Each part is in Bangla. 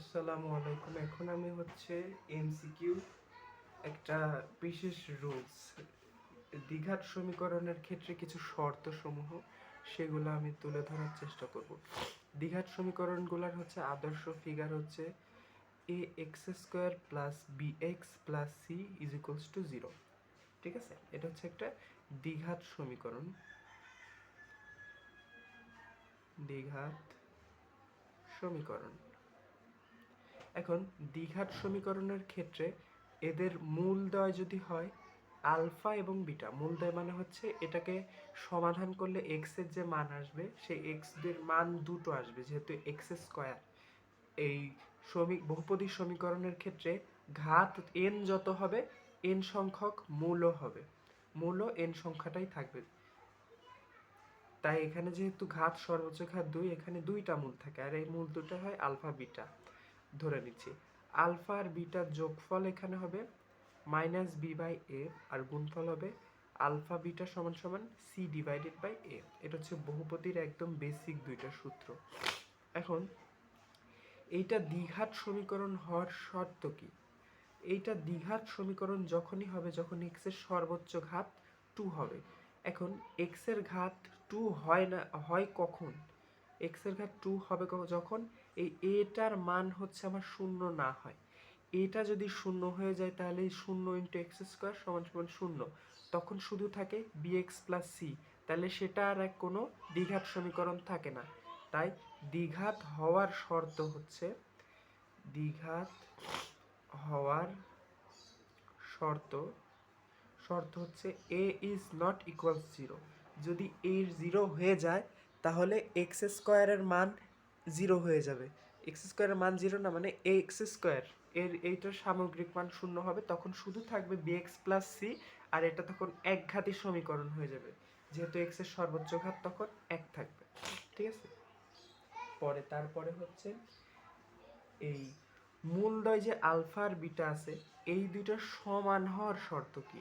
আসসালামু আলাইকুম। এখন আমি এমসিকিউ একটা বিশেষ রুলস দ্বিঘাত সমীকরণের ক্ষেত্রে কিছু শর্ত সমূহ সেগুলো আমি তুলে ধরার চেষ্টা করব। দ্বিঘাত সমীকরণগুলোর আদর্শ figure a x square plus b x plus c is equals to 0। ঠিক আছে, এটা একটা দ্বিঘাত সমীকরণ। দ্বিঘাত সমীকরণ এখন দ্বিঘাত সমীকরণের ক্ষেত্রে এদের মূলদ্বয় যদি হয় আলফা এবং বিটা, মূলদ্বয় মানে এটাকে সমাধান করলে এক্স এর যে মান আসবে সেই এক্স এর মান দুটো আসবে, যেহেতু এক্স স্কোয়ার। এই বহুপদী সমীকরণের ক্ষেত্রে ঘাত এন যত হবে এন সংখ্যক মূলও হবে, মূলও এন সংখ্যাটাই থাকবে। তাই এখানে যেহেতু ঘাত সর্বোচ্চ ঘাত 2, এখানে দুইটা মূল থাকে, আর এই মূল দুটো হয় আলফা বিটা। ধরে নিচ্ছি আলফা আর বিটার যোগফল এখানে হবে মাইনাস বি বাই এ, আর গুণফল হবে আলফা বিটা সমান সমান সি ডিভাইডেড বাই এ। এটা বহুপদীর একদম বেসিক দুইটা সূত্র। এখন এইটা দ্বিঘাত সমীকরণ হওয়ার শর্ত কি? এইটা দ্বিঘাত সমীকরণ যখনই হবে যখন এক্স এর সর্বোচ্চ ঘাত 2 হবে। এখন এক্স এর ঘাত 2 হয় না, হয় কখন? এক্স এর ঘাত 2 হবে যখন এই এটার মান আমার শূন্য না হয়। এটা যদি শূন্য হয়ে যায় তাহলে 0 ইন্টু এক্স স্কোয়ার সমান সমান 0, তখন শুধু থাকে বি এক্স প্লাস সি, তাহলে সেটা আর এক কোনো দ্বিঘাত সমীকরণ থাকে না। তাই দ্বিঘাত হওয়ার শর্ত দ্বিঘাত হওয়ার শর্ত এ ইজ নট ইকুয়ালস 0। যদি এ 0 হয়ে যায় তাহলে এক্স স্কোয়ারের মান 0 হয়ে যাবে। এক্স স্কোয়ারের মান 0 না, মানে এ এক্স স্কোয়ার এইটার সামগ্রিক মান 0 হবে, তখন শুধু থাকবে বি এক্স প্লাস সি, আর এটা তখন একঘাতী সমীকরণ হয়ে যাবে, যেহেতু এক্স এর সর্বোচ্চ ঘাত তখন 1 থাকবে। ঠিক আছে, তারপরে এই মূলদ্বয় যে আলফা আর বিটা আছে এই দুইটার সমান হওয়ার শর্ত কি?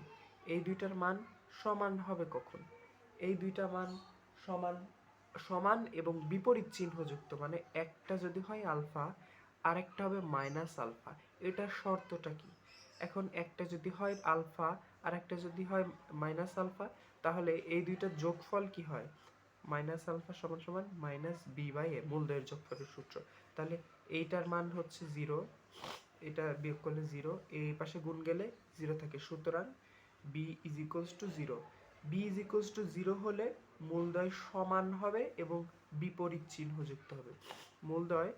এই দুইটার মান সমান হবে কখন? এই দুইটা মান সমান সমান এবং বিপরীত চিহ্নযুক্ত, মানে একটা যদি হয় আলফা আর একটা হবে মাইনাস আলফা। এটার শর্তটা কি? এখন একটা যদি হয় আলফা আর একটা যদি হয় মাইনাস আলফা, তাহলে এই দুইটার যোগফল কি হয়? মাইনাস আলফা সমান সমান মাইনাস বি বাই এ, মূলদ্বয়ের যোগফলের সূত্র। তাহলে এইটার মান 0, এটা বিয়োগ করলে 0, এই পাশে গুণ গেলে 0 থাকে, সুতরাং b is equals to 0। B is equals to 0 হলে মূলদ্বয় সমান হবে এবং বিপরীত চিহ্নযুক্ত হবে। মূলদ্বয়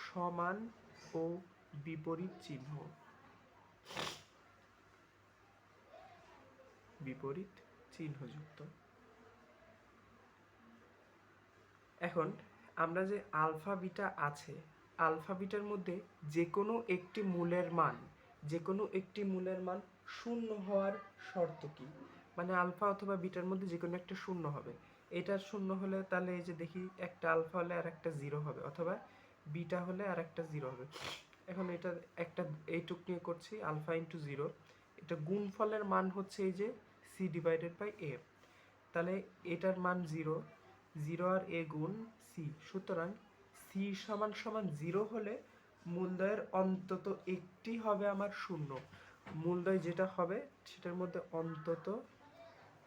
সমান ও বিপরীত চিহ্নযুক্ত। এখন আমরা যে আলফা বিটা আছে, আলফা বিটার মধ্যে যে কোনো একটি মূলের মান 0 হওয়ার শর্ত কি? মানে আলফা অথবা বিটার মধ্যে যে কোনো একটা 0 হবে। এটা 0 হলে তাহলে এই যে দেখি একটা আলফা হলে আর একটা 0 হবে, অথবা বিটা হলে আর একটা 0 হবে। এখন এটা একটা এইটুক নিয়ে করছি, আলফা ইন্টু 0, এটা গুণফলের মান এই যে সি ডিভাইডেড বাই এ। তাহলে এটার মান 0, 0 আর এ গুণ সি, সুতরাং সি সমান সমান 0 হলে মূলদ্বয়ের অন্তত একটি হবে আমার 0। মূলদ্বয় যেটা হবে সেটার মধ্যে অন্তত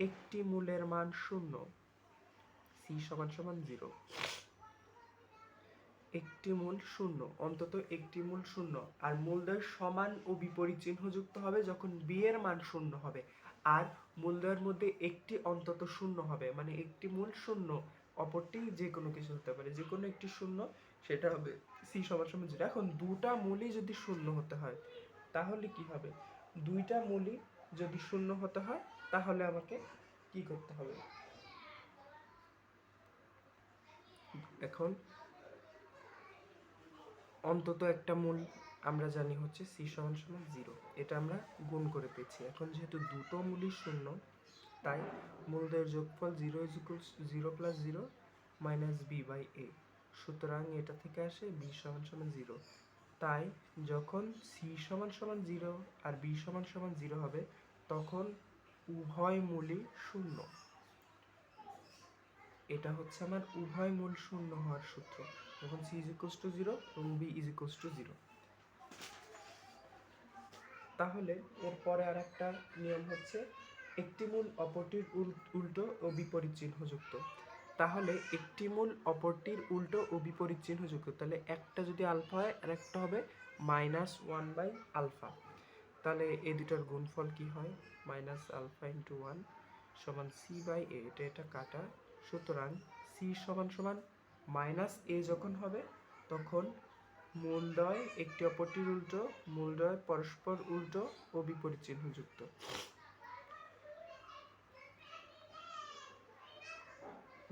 একটি মূলের মান 0। সি সমান সমান 0, একটি মূল 0, অন্তত একটি মূল 0। আর মূলদ্বয় সমান ও বিপরীত চিহ্নযুক্ত হবে যখন বি এর মান 0 হবে, আর মূলদ্বয়ের মধ্যে একটি অন্তত 0 হবে, মানে একটি মূল 0, অপরটি যে কোনো কিছু হতে পারে, যে কোনো একটি 0, সেটা হবে সি সমান সমান 0। এখন দুটা মূলই যদি 0 হতে হয় তাহলে কি হবে? দুইটা মূলই যদি 0 হতে হয় তাহলে আমাকে কি করতে হবে? এখন অন্তত একটা মূল আমরা জানি সি সমান সমান 0, এটা আমরা গুণ করে পেয়েছি। এখন যেহেতু দুটো মূলই 0, তাই মূলদের যোগফল 0 is equals 0 plus 0 minus B by A, সুতরাং এটা থেকে আসে বি সমান সমান 0। তাই যখন সি সমান সমান 0 আর বি সমান সমান 0 হবে তখন উভয় মূলই 0। এটা আমার উভয় মূল 0 হওয়ার সূত্র। যখন সি ইজ ইকুয়ালস টু 0 এবং বি ইজ ইকুয়ালস টু 0। তাহলে এরপরে আর একটা নিয়ম হচ্ছে একটি মূল অপরটির উল্টো ও বিপরীত চিহ্নযুক্ত। তাহলে একটি মূল অপরটির উল্টো ও বিপরীত চিহ্নযুক্ত, তাহলে একটা যদি আলফা হয় আর একটা হবে -1/α। তাহলে এই দুটার গুণফল কি হয়? -α × 1 সমান c/a, এটা কাটা। সুতরাং c সমান সমান -a যখন হবে তখন মূলদ্বয় একটি অপরটির উল্টো, মূলদ্বয় পরস্পর উল্টো ও বিপরীত চিহ্নযুক্ত।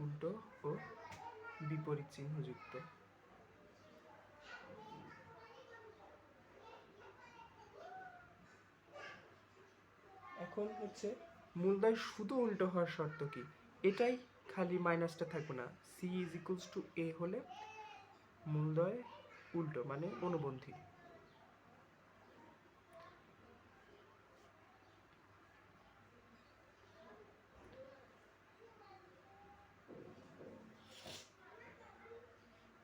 উল্টো ও বিপরীত চিহ্নযুক্ত। এখন হচ্ছে মূলদ্বয় শুধু উল্টো হওয়ার শর্ত কি? এটাই, খালি মাইনাসটা থাকবে না। c is equals to a হলে মূলদ্বয় উল্টো মানে অনুবন্ধী।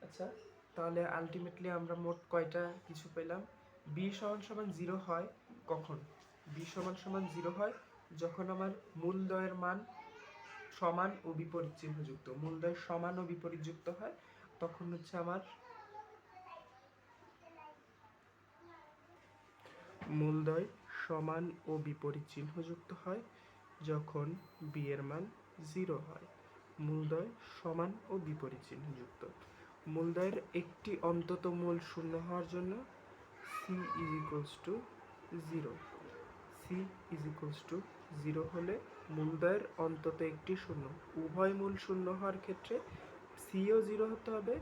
আচ্ছা, তাহলে আলটিমেটলি আমরা মোট কয়টা কিছু পেলাম? b সমান সমান 0 হয় কখন? b সমান সমান 0 হয় যখন আমার মূলদ্বয়ের মান সমান ও বিপরীত চিহ্নযুক্ত। মূলদ্বয় সমান ও বিপরীত যুক্ত হয় তখন হচ্ছে আমার মূলদ্বয় সমান ও বিপরীত চিহ্নযুক্ত হয় যখন b এর মান 0 হয়। মূলদ্বয় সমান ও বিপরীত চিহ্নযুক্ত। মূলদ্বয়ের একটি অন্তত মূল শূন্য হওয়ার জন্য c is equals to 0। c is equals to 0 হলে মূলদ্বয়ের অন্তত একটি শূন্য। উভয় মূল শূন্য হওয়ার ক্ষেত্রে cও 0 হতে হবে,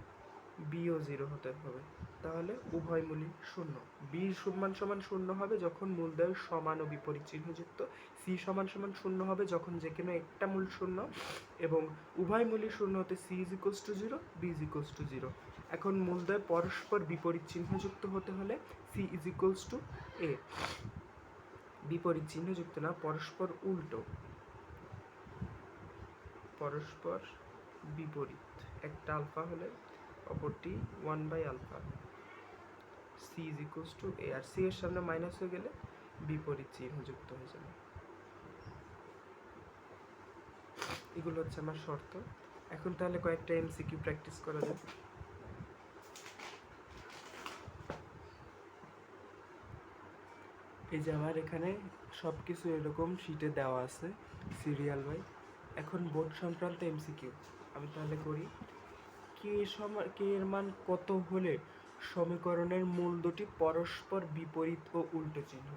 bও 0 হতে হবে, তাহলে উভয় মূলই শূন্য। b সমান সমান শূন্য হবে যখন মূলদ্বয় সমান ও বিপরীত চিহ্নযুক্ত। c সমান সমান শূন্য হবে যখন যে কোনো একটা মূল শূন্য, এবং উভয় মূলই শূন্য হতে c is equals to 0, b is equals to 0। এখন মূলদ্বয় পরস্পর বিপরীত চিহ্নযুক্ত হতে হলে c is equals to a। বিপরীত চিহ্নযুক্ত না, পরস্পর উল্টো, পরস্পর বিপরীত। একটা আলফা হলে অপরটি 1/α। c is equals to a, আর c এর সামনে মাইনাস হয়ে গেলে বিপরীত চিহ্নযুক্ত হয়ে যাবে। এগুলো হচ্ছে আমার শর্ত। এখন তাহলে কয়েকটা এমসিকিউ প্র্যাকটিস করা যাক। এই যে আমার এখানে সব কিছু এরকম শিটে দেওয়া আছে সিরিয়াল বাই। এখন বোর্ড সংক্রান্ত এমসিকিউ আমি তাহলে করি। কে এর মান কত হলে সমীকরণের মূল দুটি পরস্পর বিপরীত ও উল্টো চিহ্ন?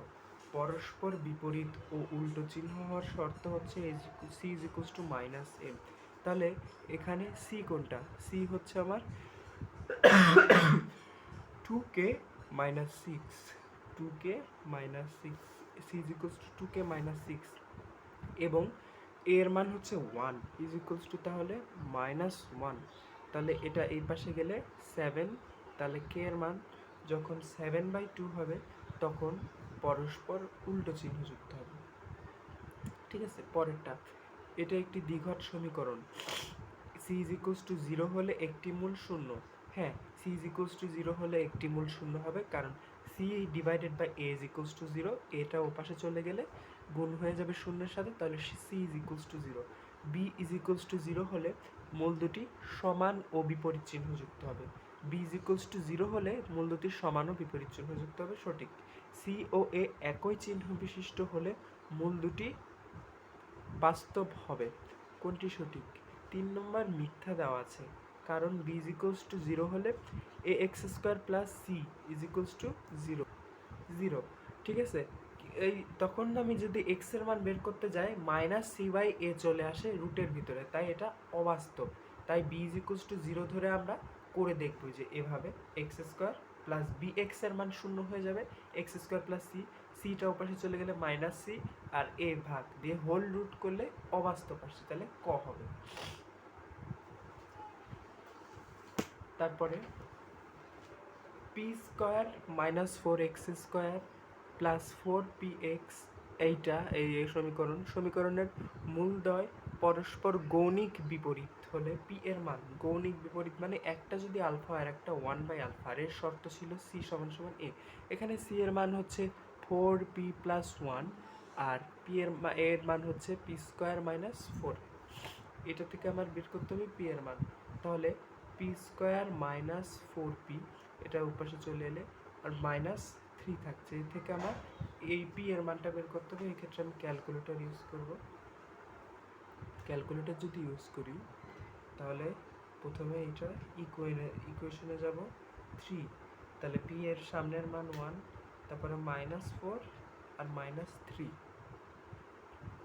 পরস্পর বিপরীত ও উল্টো চিহ্ন হওয়ার শর্ত হচ্ছে c is equals two -m। তাহলে এখানে c কোনটা? c হচ্ছে আমার 2k - 6, 2k - 6, c is equals two 2k - 6, এবং a এর মান হচ্ছে 1 ইজ ইকুয়ালস টু তাহলে -1। তাহলে এটা এই পাশে গেলে 7, তাহলে k এর মান যখন 7/2 হবে তখন পরস্পর উল্টো চিহ্ন যুক্ত হবে। ঠিক আছে, পরেরটা, এটা একটি দ্বিঘাত সমীকরণ। c ইজ ইকুয়ালস টু 0 হলে একটি মূল শূন্য। হ্যাঁ, c ইজ ইকুয়ালস টু 0 হলে একটি মূল শূন্য হবে, কারণ c divided by a is equals to 0। এটা ওপাশে চলে গেলে গুণ হয়ে যাবে শূন্যের সাথে, তাহলে c is equals to 0। b is equals to 0 হলে মূল দুটি সমান ও বিপরীত চিহ্ন যুক্ত হবে। b ইজ ইকুয়ালস টু 0 হলে মূল দুটি সমান ও বিপরীত চিহ্ন যুক্ত হবে, সঠিক। c ও a একই চিহ্ন বিশিষ্ট হলে মূল দুটি বাস্তব হবে, কোনটি সঠিক? 3 নম্বর মিথ্যা দেওয়া আছে, কারণ b ইজ ইকুয়ালস টু 0 হলে ax² plus c is equals to 0। ঠিক আছে, এই তখন আমি যদি x এর মান বের করতে যাই -c/a চলে আসে রুটের ভিতরে, তাই এটা অবাস্তব। তাই b ইজ ইকুয়ালস টু 0 ধরে আমরা করে দেখব যে এভাবে x² প্লাস bx এর মান 0 হয়ে যাবে, x² প্লাস c, cটা ওপাশে চলে গেলে -c, আর a ভাগ দিয়ে হোল রুট করলে অবাস্তব আসছে, তাহলে ক হবে। তারপরে p² - 4x² প্লাস 4px, এইটা এই সমীকরণের মূলদ্বয় পরস্পর গৌণিক বিপরীত হলে পি এর মান গৌণিক বিপরীত মানে একটা যদি আলফা আর একটা 1/α, এর শর্ত ছিল সি সমান সমান এ। এখানে সি এর মান হচ্ছে 4p+1 আর পি এর মান হচ্ছে p² - 4। এটা থেকে আমার বের করতে হবে পি এর মান। তাহলে p² - 4p, এটা উপাশে চলে এলে আর -3 থাকছে। এর থেকে আমার এই পি এর মানটা বের করতে হবে। এই ক্ষেত্রে আমি ক্যালকুলেটর ইউজ করব। ক্যালকুলেটর যদি ইউজ করি তাহলে প্রথমে এটা ইকুয়েশনে যাব 3, তাহলে পি এর সামনের মান 1, তারপরে -4 আর -3,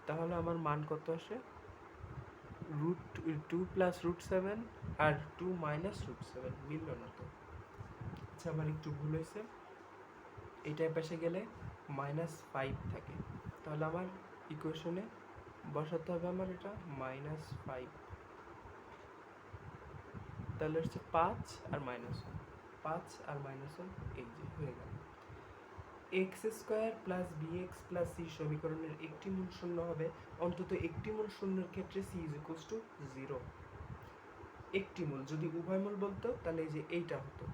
তাহলে আমার মান কত আসে √2 + √7 আর 2 - √7, মিলল না তো। আচ্ছা, আমার একটু ভুল হয়েছে, এইটার পাশে গেলে -5 থাকে, তাহলে আমার ইকুয়েশনে বসাতে হবে আমার এটা -5, তাহলে হচ্ছে 5 আর -1, 5 আর -1, এই যে হয়ে গেল। x² + bx + c সমীকরণের একটি মূল শূন্য হবে, অন্তত একটি মূল শূন্যের ক্ষেত্রে c = 0। একটি মূল, যদি উভয় মূল বলতো তাহলে এই যে এইটা হতো।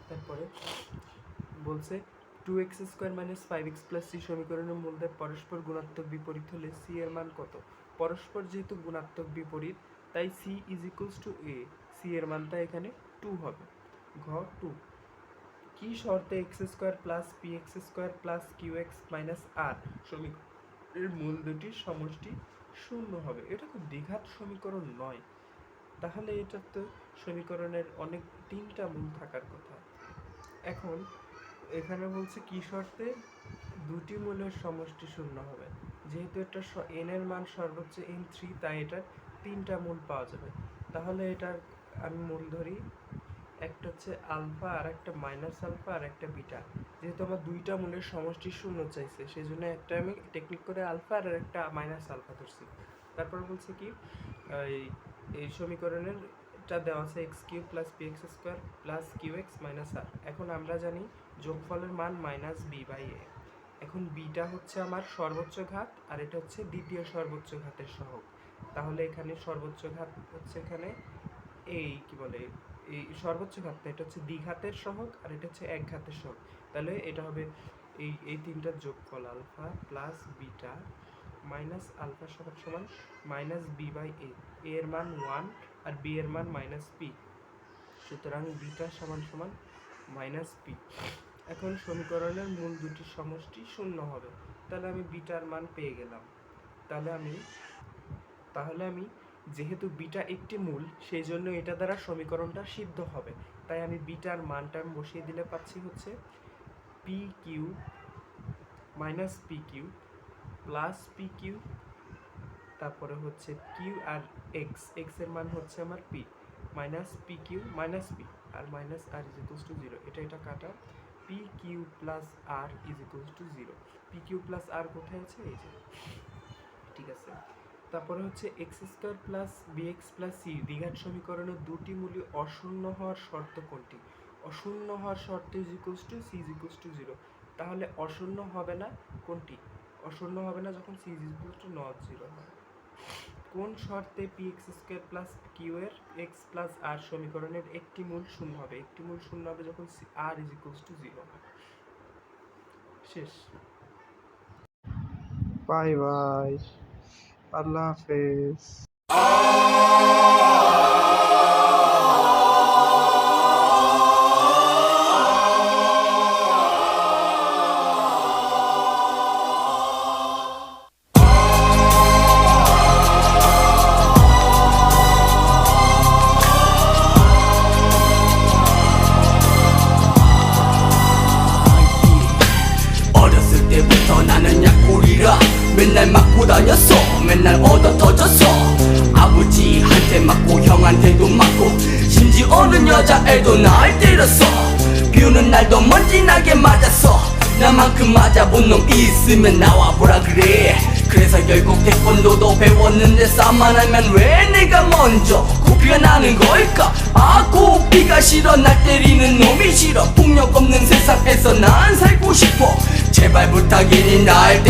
তারপরে বলছে 2x² - 5x + c সমীকরণের মূলদের পরস্পর গুণাত্মক বিপরীত হলে c এর মান কত? পরস্পর যেহেতু গুণাত্মক বিপরীত তাই c = a, c এর মানটা এখানে 2 হবে। ঘ 2, কি শর্তে x² + px² + qx - r সমীকরণের মূল দুটির সমষ্টি শূন্য হবে? এটা তো দ্বিঘাত সমীকরণ নয়, তাহলে এটা তো সমীকরণের অনেক 3টা মূল থাকার কথা। এখন এখানে বলছে কি শর্তে দুটি মূলের সমষ্টি শূন্য হবে? যেহেতু এটা n এর মান সর্বোচ্চ n3, তাই এটার 3টা মূল পাওয়া যাবে। তাহলে এটার আমি মূল ধরি, একটা হচ্ছে আলফা আর একটা -আলফা আর একটা বিটা। যেহেতু আমার দুইটা মূলের সমষ্টি শূন্য চাইছে, সেই জন্য একটা আমি টেকনিক করে আলফা আর একটা -আলফা ধরছি। তারপর বলছে কি এই সমীকরণের টা দেওয়া আছে x³ + px² + qx - r। এখন আমরা জানি যোগফলের মান -b/a। এখন বিটা হচ্ছে আমার সর্বোচ্চ ঘাত আর এটা হচ্ছে দ্বিতীয় সর্বোচ্চ ঘাতের সহগ। তাহলে এখানে সর্বোচ্চ ঘাত হচ্ছে এখানে এই কি বলে এই সর্বোচ্চ ঘাত, এটা হচ্ছে দ্বিঘাতের সহগ আর এটা হচ্ছে এক ঘাতের সহগ। তাহলে এটা হবে এই তিনটার যোগফল alpha plus beta minus alpha সমান -b/a। a এর মান 1 আর b এর মান -p, সুতরাং বিটা সমান -p। এখন সমীকরণের মূল দুটির সমষ্টি শূন্য হবে, তাহলে আমি বিটার মান পেয়ে গেলাম। তাহলে আমি যেহেতু বিটা একটি মূল, সেই জন্য এটা দ্বারা সমীকরণটা সিদ্ধ হবে। তাই আমি বিটার মানটা বসিয়ে দিলে পাচ্ছি হচ্ছে p³ - p³ প্লাস pq, তারপরে হচ্ছে q আর x এর মান হচ্ছে আমার p, minus pq minus p আর মাইনাস r = 0। এটা কাটা, pq + r = 0। pq + r কোথায় আছে? এই যে, ঠিক আছে। তারপরে হচ্ছে x² + bx + c দ্বিঘাত সমীকরণের দুটি মূলই অশূন্য হওয়ার শর্ত কোনটি? অশূন্য হওয়ার শর্ত c = 0। তাহলে অশূন্য হবে না কোনটি? অশূন্য হবে না যখন c = not 0 হয়। কোন শর্তে px² + qx + r সমীকরণের একটি মূল শূন্য হবে? একটি মূল শূন্য হবে যখন r = 0 হয়। শেষ। বাই বাই, আল্লাহ হাফেজ। 때부터 나는 약골이라 맨날 맞고 다녔어. 맨날 얻어 터졌어. 아버지한테 맞고 형한테도 맞고 심지어는 여자애도 날 때렸어. 비오는 날도 먼지나게 맞았어. 나만큼 맞아본 놈 있으면 나와보라 그래. 그래서 결국 태권도도 배웠는데 싸움만 하면 왜 내가 먼저 고피가 나는 걸까? 아 고피가 싫어. 날 때리는 놈이 싫어. 폭력 없는 세상에서 난 살고 싶어. 제발 부탁이니 날